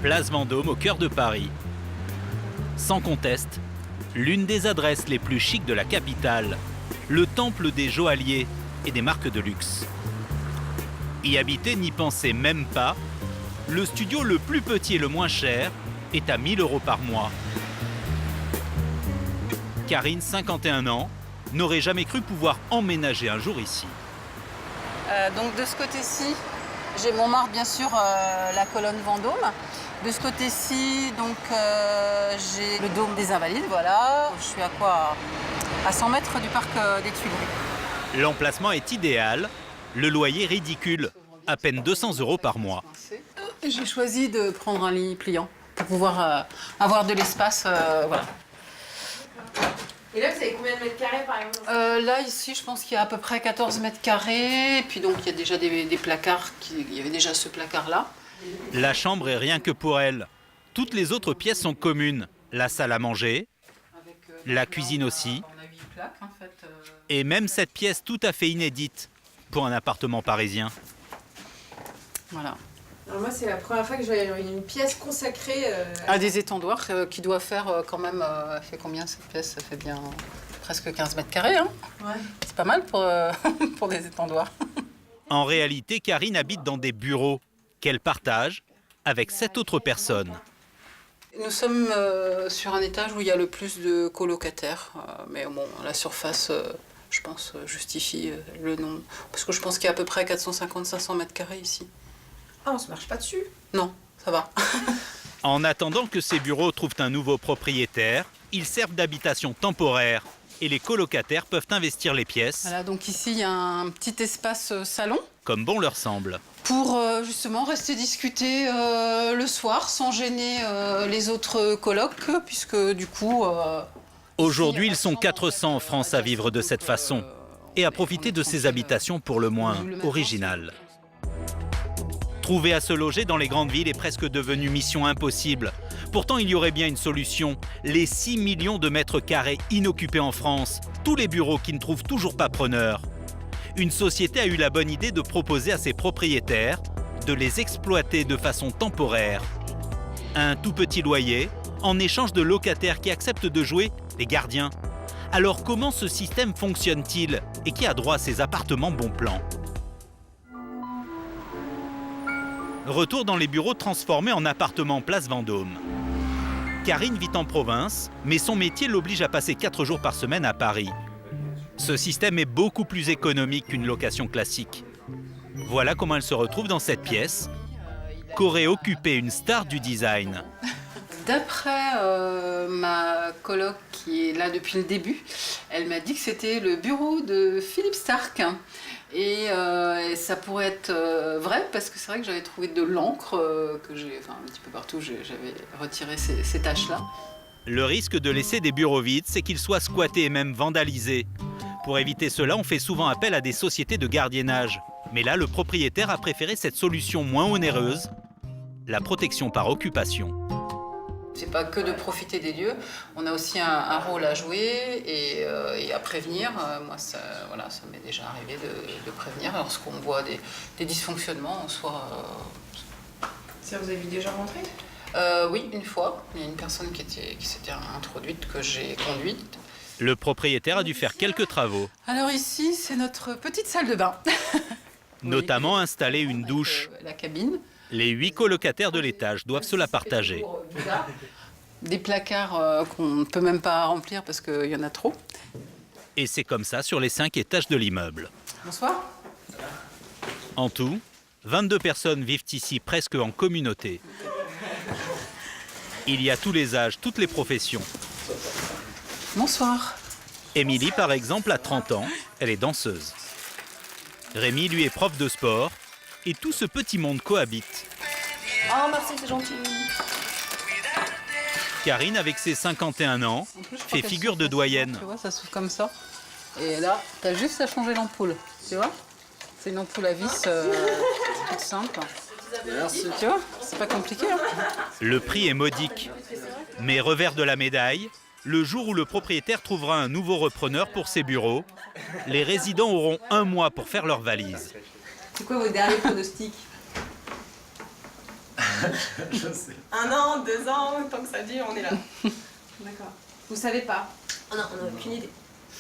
Place Vendôme, au cœur de Paris. Sans conteste, l'une des adresses les plus chics de la capitale, le temple des joailliers et des marques de luxe. Y habiter, n'y pensez même pas, le studio le plus petit et le moins cher est à 1 000 € par mois. Karine, 51 ans, n'aurait jamais cru pouvoir emménager un jour ici. Donc de ce côté-ci, j'ai Montmartre, bien sûr, la colonne Vendôme. De ce côté-ci, donc j'ai le dôme des Invalides, voilà. Je suis à quoi? À 100 mètres du parc des Tuileries. L'emplacement est idéal, le loyer ridicule, à peine 200 € par mois. J'ai choisi de prendre un lit pliant pour pouvoir avoir de l'espace, voilà. Et là, vous avez combien de mètres carrés, par exemple? Là, ici, je pense qu'il y a à peu près 14 mètres carrés. Et puis donc, il y a déjà des placards. Il y avait déjà ce placard-là. La chambre est rien que pour elle. Toutes les autres pièces sont communes. La salle à manger, Avec, la cuisine aussi. On a 8 plaques, en fait. Et même cette pièce tout à fait inédite pour un appartement parisien. Voilà. Alors moi, c'est la première fois que je vois une pièce consacrée À des étendoirs qui doit faire quand même... elle fait combien cette pièce? Ça fait bien presque 15 mètres carrés. Hein. Ouais. C'est pas mal pour, pour des étendoirs. En réalité, Karine habite dans des bureaux qu'elle partage avec 7 autres personnes. Nous sommes sur un étage où il y a le plus de colocataires. Mais bon, la surface, je pense, justifie le nombre. Parce que je pense qu'il y a à peu près 450-500 mètres carrés ici. Ah, on se marche pas dessus? Non, ça va. En attendant que ces bureaux trouvent un nouveau propriétaire, ils servent d'habitation temporaire et les colocataires peuvent investir les pièces Voilà, donc ici, il y a un petit espace salon comme bon leur semble. pour justement rester discuter le soir sans gêner les autres colocs, puisque du coup... Aujourd'hui, ils sont 400 en France à vivre de cette façon et à profiter de ces habitations pour le moins originales. Trouver à se loger dans les grandes villes est presque devenu mission impossible. Pourtant, il y aurait bien une solution. Les 6 millions de mètres carrés inoccupés en France, tous les bureaux qui ne trouvent toujours pas preneur. Une société a eu la bonne idée de proposer à ses propriétaires de les exploiter de façon temporaire. Un tout petit loyer, en échange de locataires qui acceptent de jouer les gardiens. Alors comment ce système fonctionne-t-il et qui a droit à ces appartements bon plan ? Retour dans les bureaux transformés en appartements place Vendôme. Karine vit en province, mais son métier l'oblige à passer 4 jours par semaine à Paris. Ce système est beaucoup plus économique qu'une location classique. Voilà comment elle se retrouve dans cette pièce qu'aurait occupée une star du design. D'après ma coloc qui est là depuis le début, elle m'a dit que c'était le bureau de Philippe Starck. Et ça pourrait être vrai, parce que c'est vrai que j'avais trouvé de l'encre, que j'ai, enfin un petit peu partout, j'avais retiré ces taches-là. Le risque de laisser des bureaux vides, c'est qu'ils soient squattés et même vandalisés. Pour éviter cela, on fait souvent appel à des sociétés de gardiennage. Mais là, le propriétaire a préféré cette solution moins onéreuse, la protection par occupation. C'est pas que de profiter des lieux, on a aussi un rôle à jouer et à prévenir. Moi, ça m'est déjà arrivé de prévenir lorsqu'on voit des dysfonctionnements, soit... Ça vous avez déjà rentré? Oui, une fois. Il y a une personne qui s'était introduite, que j'ai conduite. Le propriétaire a dû faire quelques travaux. Alors ici, c'est notre petite salle de bain. Notamment installer une Avec, douche. la cabine. Les 8 colocataires de l'étage doivent se la partager. Des placards qu'on ne peut même pas remplir parce qu'il y en a trop. Et c'est comme ça sur les 5 étages de l'immeuble. Bonsoir. En tout, 22 personnes vivent ici presque en communauté. Il y a tous les âges, toutes les professions. Bonsoir. Émilie, par exemple, a 30 ans, elle est danseuse. Rémi, lui, est prof de sport. Et tout ce petit monde cohabite. Oh, merci, c'est gentil. Karine, avec ses 51 ans, fait figure de doyenne. Tu vois, ça s'ouvre comme ça. Et là, tu as juste à changer l'ampoule. Tu vois? C'est une ampoule à vis toute simple. Merci. Tu vois? C'est pas compliqué. Hein? Le prix est modique. Mais revers de la médaille, le jour où le propriétaire trouvera un nouveau repreneur pour ses bureaux, les résidents auront 1 mois pour faire leurs valises. C'est quoi vos derniers pronostics? Je sais. 1 an, 2 ans, tant que ça dure, on est là. D'accord. Vous savez pas? Oh non, on n'a aucune idée.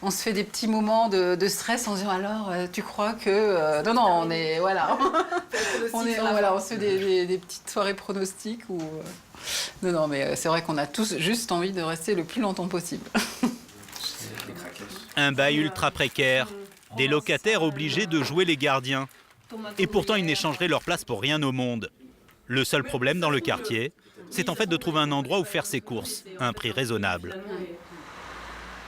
On se fait des petits moments de stress en se disant alors tu crois que non on est voilà on se fait des petites soirées pronostics ou non mais c'est vrai qu'on a tous juste envie de rester le plus longtemps possible. Un bail ultra précaire, des locataires obligés de jouer les gardiens. Et pourtant ils n'échangeraient leur place pour rien au monde. Le seul problème dans le quartier, c'est en fait de trouver un endroit où faire ses courses, à un prix raisonnable.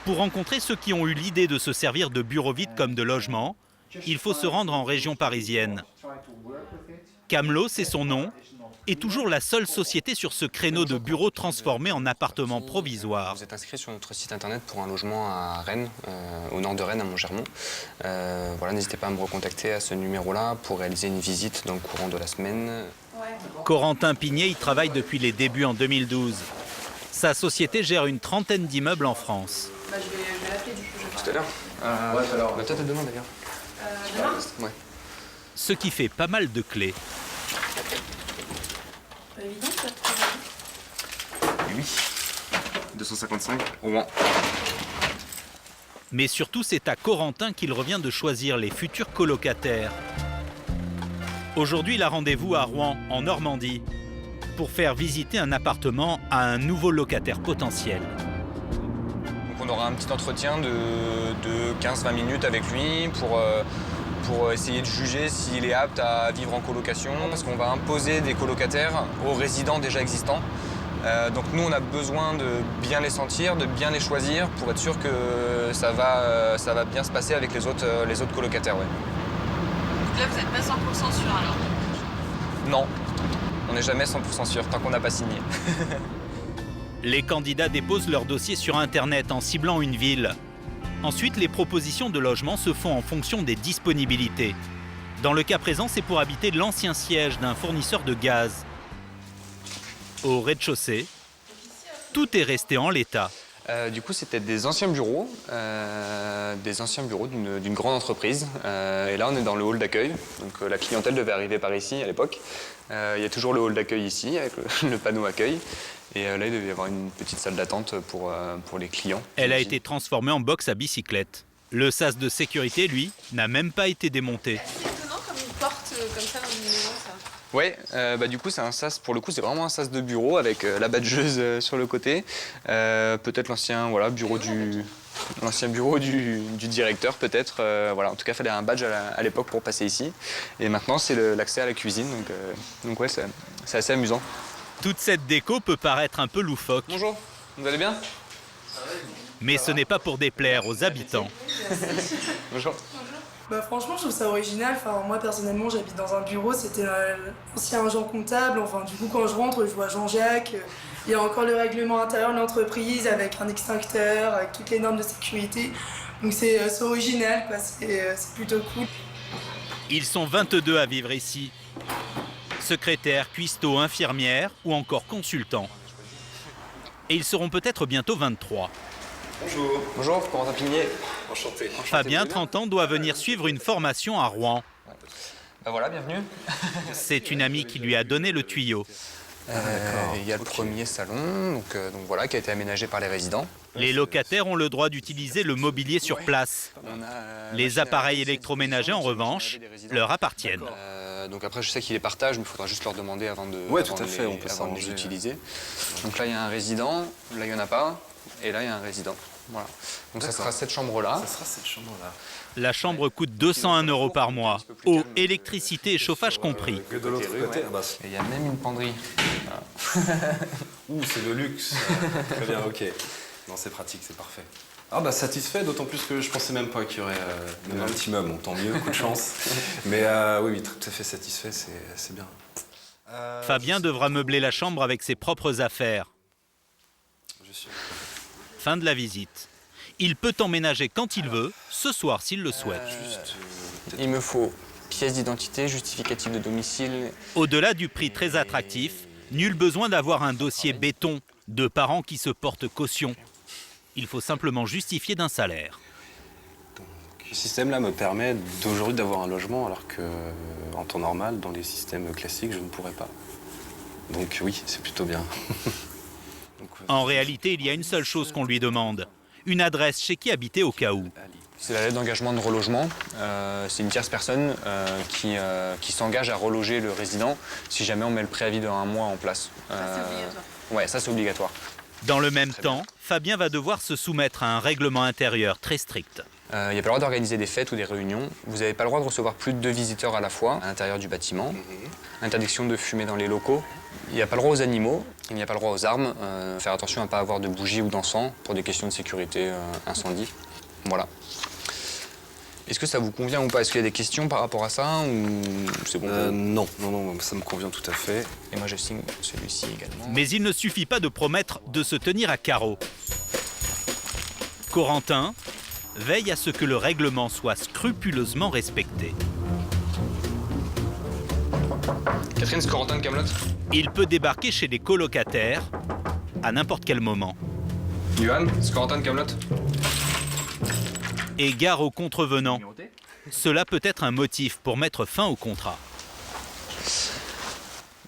Pour rencontrer ceux qui ont eu l'idée de se servir de bureaux vides comme de logements, il faut se rendre en région parisienne. Camelot, c'est son nom, est toujours la seule société sur ce créneau de bureaux transformés en appartements provisoires. Vous êtes inscrit sur notre site internet pour un logement à Rennes, au nord de Rennes, à Montgermont. Voilà, n'hésitez pas à me recontacter à ce numéro-là pour réaliser une visite dans le courant de la semaine. Corentin Pigné y travaille depuis les débuts en 2012. Sa société gère une trentaine d'immeubles en France. Bah, je vais l'appeler du coup. Tout à l'heure Ouais, tout à l'heure. Peut-être demain d'ailleurs. Demain Ouais. Ce qui fait pas mal de clés. Pas évident ça de trouver. Oui. 255, Rouen. Mais surtout, c'est à Corentin qu'il revient de choisir les futurs colocataires. Aujourd'hui, il a rendez-vous à Rouen, en Normandie, pour faire visiter un appartement à un nouveau locataire potentiel. Donc on aura un petit entretien de 15-20 minutes avec lui pour essayer de juger s'il est apte à vivre en colocation, parce qu'on va imposer des colocataires aux résidents déjà existants. Donc nous, on a besoin de bien les sentir, de bien les choisir pour être sûr que ça va bien se passer avec les autres colocataires. Ouais. Donc là, vous n'êtes pas 100% sûr alors? Non, on n'est jamais 100% sûr tant qu'on n'a pas signé. Les candidats déposent leur dossier sur Internet en ciblant une ville. Ensuite, les propositions de logement se font en fonction des disponibilités. Dans le cas présent, c'est pour habiter l'ancien siège d'un fournisseur de gaz. Au rez-de-chaussée, tout est resté en l'état. Du coup, c'était des anciens bureaux d'une grande entreprise. Et là, on est dans le hall d'accueil. Donc la clientèle devait arriver par ici à l'époque. Il y a toujours le hall d'accueil ici, avec le panneau accueil. Et là, il devait y avoir une petite salle d'attente pour les clients. Elle a été transformée en box à bicyclette. Le sas de sécurité, lui, n'a même pas été démonté. C'est étonnant comme une porte comme ça dans une maison, ça. Ouais, du coup, c'est un sas, pour le coup, c'est vraiment un sas de bureau avec la badgeuse sur le côté. Peut-être l'ancien bureau du directeur, peut-être. En tout cas, il fallait un badge à l'époque pour passer ici. Et maintenant, c'est l'accès à la cuisine. Donc ouais, c'est assez amusant. Toute cette déco peut paraître un peu loufoque. Bonjour, vous allez bien? Mais ce n'est pas pour déplaire aux habitants. Bonjour. Bah franchement, je trouve ça original. Enfin, moi, personnellement, j'habite dans un bureau. C'était l'ancien agent comptable. Enfin, du coup, quand je rentre, je vois Jean-Jacques. Il y a encore le règlement intérieur de l'entreprise avec un extincteur, avec toutes les normes de sécurité. Donc c'est original, quoi. C'est plutôt cool. Ils sont 22 à vivre ici. Secrétaires, cuistots, infirmières ou encore consultants. Et ils seront peut-être bientôt 23. Bonjour. Bonjour, Corentin Pigné. Enchanté. Fabien, 30 ans, doit venir suivre une formation à Rouen. Bah voilà, bienvenue. C'est une amie qui lui a donné le tuyau. Il y a le premier salon, donc voilà, qui a été aménagé par les résidents. Les locataires ont le droit d'utiliser le mobilier sur place. Les appareils électroménagers, en revanche, leur appartiennent. Donc après, je sais qu'il les partagent, mais il faudra juste leur demander avant de, Ouais, tout à fait, on peut avant de les s'arranger. utiliser. Donc là, il y a un résident, là, il n'y en a pas, et là, il y a un résident. Voilà. Donc ça sera cette chambre-là. Ça sera cette chambre-là. La chambre coûte 201 € par mois. Eau, électricité et chauffage compris. Que de l'autre côté, ouais. ah bah, Et il y a même une penderie. ouh, c'est le luxe. Très bien, ok. Non, c'est pratique, c'est parfait. Ah bah satisfait, d'autant plus que je pensais même pas qu'il y aurait même un petit meuble. Bon, tant mieux, coup de chance. Mais oui, tout à fait satisfait, c'est bien. Fabien devra meubler la chambre avec ses propres affaires. Je suis... Fin de la visite. Il peut emménager quand il veut, ce soir s'il le souhaite. Il me faut pièce d'identité, justificatif de domicile. Au-delà du prix très attractif, nul besoin d'avoir un dossier béton de parents qui se portent caution. Il faut simplement justifier d'un salaire. Ce système-là me permet d'aujourd'hui d'avoir un logement alors que, en temps normal, dans les systèmes classiques, je ne pourrais pas. Donc oui, c'est plutôt bien. En réalité, il y a une seule chose qu'on lui demande. Une adresse chez qui habiter au cas où. C'est la lettre d'engagement de relogement. C'est une tierce personne qui s'engage à reloger le résident si jamais on met le préavis de 1 mois en place. Ça, c'est obligatoire. Ouais, ça c'est obligatoire. Dans le même temps, Fabien va devoir se soumettre à un règlement intérieur très strict. Il n'y a pas le droit d'organiser des fêtes ou des réunions. Vous n'avez pas le droit de recevoir plus de 2 visiteurs à la fois à l'intérieur du bâtiment. Interdiction de fumer dans les locaux. Il n'y a pas le droit aux animaux. Il n'y a pas le droit aux armes. Faire attention à ne pas avoir de bougies ou d'encens pour des questions de sécurité incendie. Voilà. Est-ce que ça vous convient ou pas? Est-ce qu'il y a des questions par rapport à ça ou c'est bon? Non, ça me convient tout à fait. Et moi je signe celui-ci également. Mais il ne suffit pas de promettre de se tenir à carreau. Corentin veille à ce que le règlement soit scrupuleusement respecté. Catherine, c'est Corentin de Kaamelott. Il peut débarquer chez les colocataires à n'importe quel moment. Johan, c'est Corentin de Kaamelott. Et gare aux contrevenants. Cela peut être un motif pour mettre fin au contrat.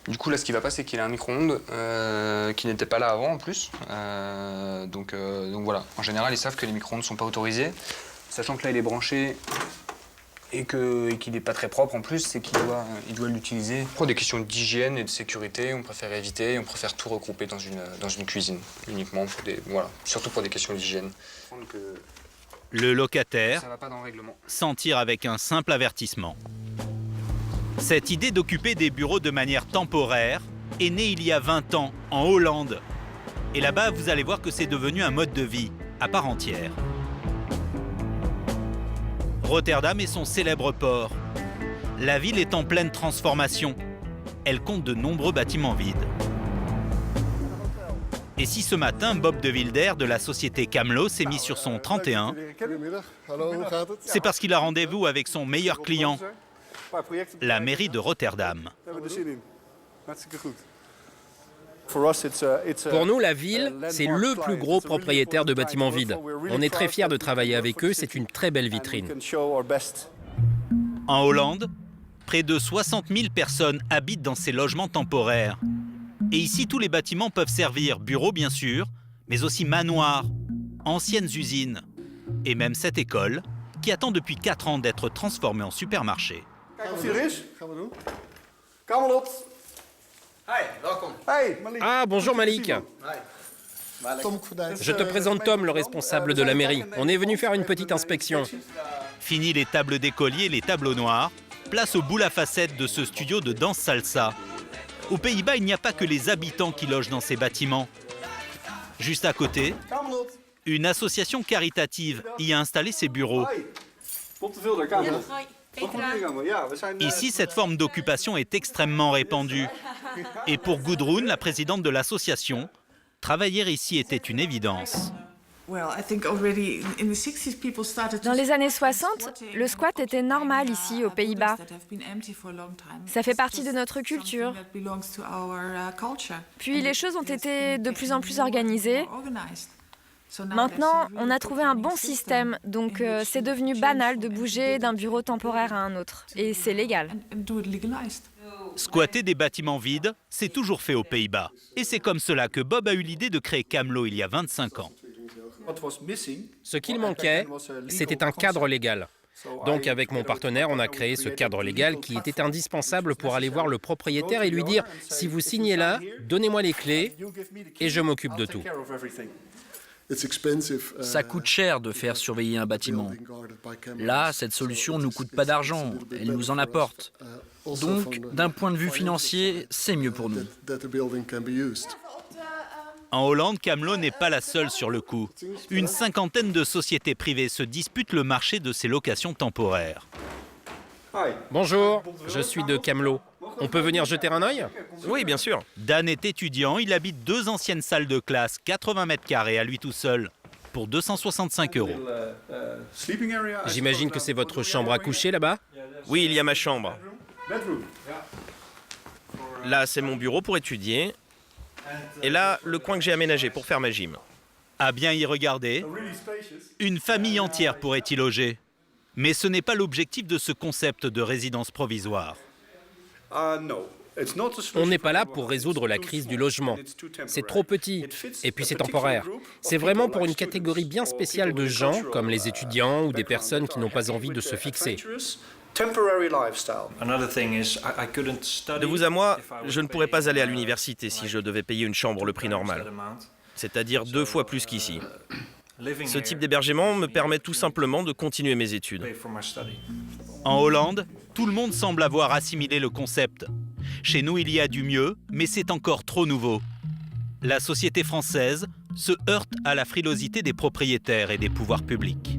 Du coup, là, ce qui va pas, c'est qu'il a un micro-ondes qui n'était pas là avant, en plus. Donc voilà. En général, ils savent que les micro-ondes ne sont pas autorisés. Sachant que là, il est branché et qu'il n'est pas très propre, en plus, c'est qu'il doit l'utiliser. Pour des questions d'hygiène et de sécurité, on préfère éviter. On préfère tout regrouper dans une cuisine, uniquement. Voilà, surtout pour des questions d'hygiène. Le locataire Ça va pas dans le règlement. s'en tire avec un simple avertissement. Cette idée d'occuper des bureaux de manière temporaire est née il y a 20 ans, en Hollande. Et là-bas, vous allez voir que c'est devenu un mode de vie à part entière. Rotterdam est son célèbre port. La ville est en pleine transformation. Elle compte de nombreux bâtiments vides. Et si ce matin, Bob de Wilder de la société Camlo s'est mis sur son 31, c'est parce qu'il a rendez-vous avec son meilleur client, la mairie de Rotterdam. Pour nous, la ville, c'est le plus gros propriétaire de bâtiments vides. On est très fiers de travailler avec eux, c'est une très belle vitrine. En Hollande, près de 60 000 personnes habitent dans ces logements temporaires. Et ici, tous les bâtiments peuvent servir bureaux, bien sûr, mais aussi manoirs, anciennes usines, et même cette école, qui attend depuis 4 ans d'être transformée en supermarché. Ah, bonjour Malik. Je te présente Tom, le responsable de la mairie. On est venu faire une petite inspection. Fini les tables d'écoliers, les tableaux noirs, place au boule à facettes de ce studio de danse salsa. Aux Pays-Bas, il n'y a pas que les habitants qui logent dans ces bâtiments. Juste à côté, une association caritative y a installé ses bureaux. Ici, cette forme d'occupation est extrêmement répandue. Et pour Gudrun, la présidente de l'association, travailler ici était une évidence. Dans les années 60, le squat était normal ici, aux Pays-Bas. Ça fait partie de notre culture. Puis les choses ont été de plus en plus organisées. Maintenant, on a trouvé un bon système, donc c'est devenu banal de bouger d'un bureau temporaire à un autre. Et c'est légal. Squatter des bâtiments vides, c'est toujours fait aux Pays-Bas. Et c'est comme cela que Bob a eu l'idée de créer Camlo il y a 25 ans. Ce qu'il manquait, c'était un cadre légal. Donc avec mon partenaire, on a créé ce cadre légal qui était indispensable pour aller voir le propriétaire et lui dire « Si vous signez là, donnez-moi les clés et je m'occupe de tout ». Ça coûte cher de faire surveiller un bâtiment. Là, cette solution ne nous coûte pas d'argent, elle nous en apporte. Donc, d'un point de vue financier, c'est mieux pour nous. En Hollande, Camlo n'est pas la seule sur le coup. Une cinquantaine de sociétés privées se disputent le marché de ces locations temporaires. Bonjour, je suis de Camlo. On peut venir jeter un œil? Oui, bien sûr. Dan est étudiant, il habite 2 anciennes salles de classe, 80 mètres carrés à lui tout seul, pour 265 €. J'imagine que c'est votre chambre à coucher là-bas? Oui, il y a ma chambre. Là, c'est mon bureau pour étudier. Et là, le coin que j'ai aménagé pour faire ma gym. À bien y regarder, une famille entière pourrait y loger. Mais ce n'est pas l'objectif de ce concept de résidence provisoire. On n'est pas là pour résoudre la crise du logement. C'est trop petit, et puis c'est temporaire. C'est vraiment pour une catégorie bien spéciale de gens, comme les étudiants ou des personnes qui n'ont pas envie de se fixer. De vous à moi, je ne pourrais pas aller à l'université si je devais payer une chambre le prix normal, c'est-à-dire 2 fois plus qu'ici. Ce type d'hébergement me permet tout simplement de continuer mes études. En Hollande, tout le monde semble avoir assimilé le concept. Chez nous, il y a du mieux, mais c'est encore trop nouveau. La société française se heurte à la frilosité des propriétaires et des pouvoirs publics.